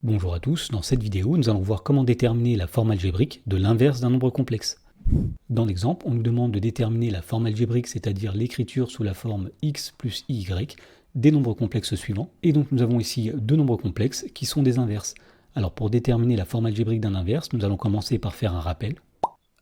Bonjour à tous, dans cette vidéo, nous allons voir comment déterminer la forme algébrique de l'inverse d'un nombre complexe. Dans l'exemple, on nous demande de déterminer la forme algébrique, c'est-à-dire l'écriture sous la forme x plus y des nombres complexes suivants. Et donc nous avons ici deux nombres complexes qui sont des inverses. Alors pour déterminer la forme algébrique d'un inverse, nous allons commencer par faire un rappel.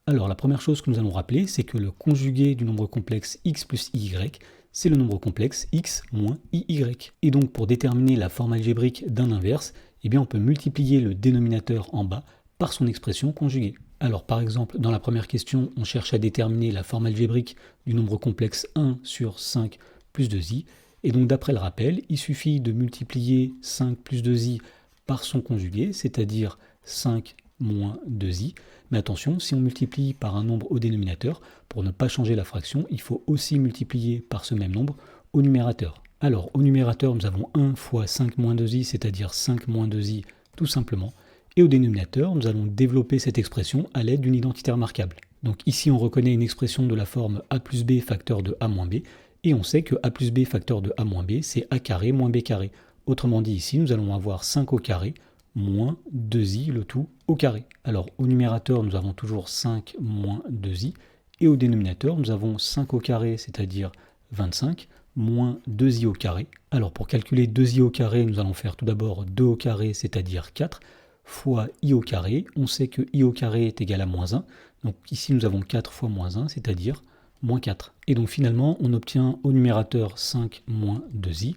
Alors la première chose que nous allons rappeler, c'est que le conjugué du nombre complexe x plus y, c'est le nombre complexe x moins iy. Et donc pour déterminer la forme algébrique d'un inverse, eh bien on peut multiplier le dénominateur en bas par son expression conjuguée. Alors par exemple, dans la première question, on cherche à déterminer la forme algébrique du nombre complexe 1 sur 5 plus 2i. Et donc d'après le rappel, il suffit de multiplier 5 plus 2i par son conjugué, c'est-à-dire 5 moins 2i. Mais attention, si on multiplie par un nombre au dénominateur, pour ne pas changer la fraction, il faut aussi multiplier par ce même nombre au numérateur. Alors, au numérateur, nous avons 1 fois 5 moins 2i, c'est-à-dire 5 moins 2i tout simplement. Et au dénominateur, nous allons développer cette expression à l'aide d'une identité remarquable. Donc ici, on reconnaît une expression de la forme a plus b facteur de a moins b, et on sait que a plus b facteur de a moins b, c'est a carré moins b carré. Autrement dit, ici, nous allons avoir 5 au carré moins 2i, le tout au carré. Alors, au numérateur, nous avons toujours 5 moins 2i, et au dénominateur, nous avons 5 au carré, c'est-à-dire 25, moins 2i au carré. Alors pour calculer 2i au carré, nous allons faire tout d'abord 2 au carré, c'est-à-dire 4, fois i au carré. On sait que i au carré est égal à moins 1. Donc ici nous avons 4 fois moins 1, c'est-à-dire moins 4. Et donc finalement, on obtient au numérateur 5 moins 2i,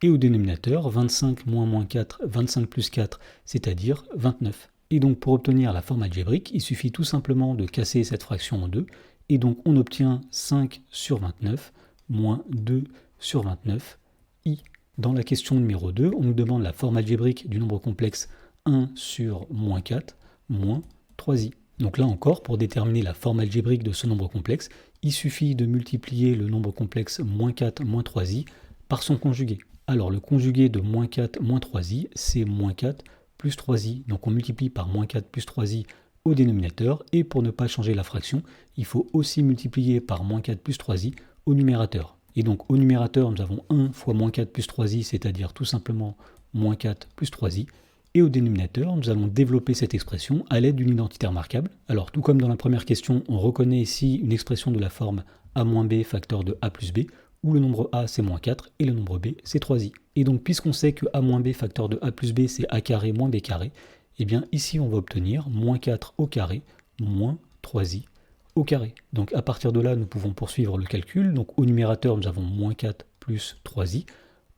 et au dénominateur 25 moins moins 4, 25 plus 4, c'est-à-dire 29. Et donc pour obtenir la forme algébrique, il suffit tout simplement de casser cette fraction en deux, et donc on obtient 5 sur 29 moins 2 sur 29, i. Dans la question numéro 2, on nous demande la forme algébrique du nombre complexe 1 sur moins 4 moins 3i. Donc là encore, pour déterminer la forme algébrique de ce nombre complexe, il suffit de multiplier le nombre complexe moins 4 moins 3i par son conjugué. Alors le conjugué de moins 4 moins 3i, c'est moins 4 plus 3i. Donc on multiplie par moins 4 plus 3i au dénominateur, et pour ne pas changer la fraction, il faut aussi multiplier par moins 4 plus 3i au numérateur. Et donc au numérateur, nous avons 1 fois moins 4 plus 3i, c'est-à-dire tout simplement moins 4 plus 3i. Et au dénominateur, nous allons développer cette expression à l'aide d'une identité remarquable. Alors tout comme dans la première question, on reconnaît ici une expression de la forme a moins b facteur de a plus b, où le nombre a c'est moins 4 et le nombre b c'est 3i. Et donc puisqu'on sait que a moins b facteur de a plus b c'est a carré moins b carré, et bien ici on va obtenir moins 4 au carré moins 3i au carré. Donc à partir de là, nous pouvons poursuivre le calcul. Donc au numérateur, nous avons moins 4 plus 3i.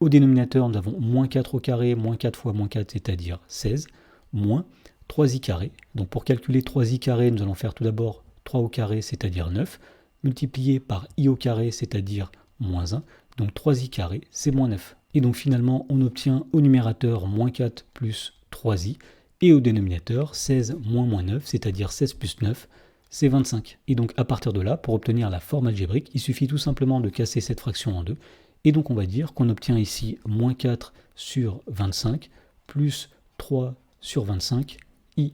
Au dénominateur, nous avons moins 4 au carré, moins 4 fois moins 4, c'est-à-dire 16, moins 3i carré. Donc pour calculer 3i carré, nous allons faire tout d'abord 3 au carré, c'est-à-dire 9, multiplié par i au carré, c'est-à-dire moins 1. Donc 3i carré, c'est moins 9. Et donc finalement, on obtient au numérateur moins 4 plus 3i, et au dénominateur 16 moins moins 9, c'est-à-dire 16 plus 9, c'est 25. Et donc à partir de là, pour obtenir la forme algébrique, il suffit tout simplement de casser cette fraction en deux. Et donc on va dire qu'on obtient ici moins 4 sur 25 plus 3 sur 25 i.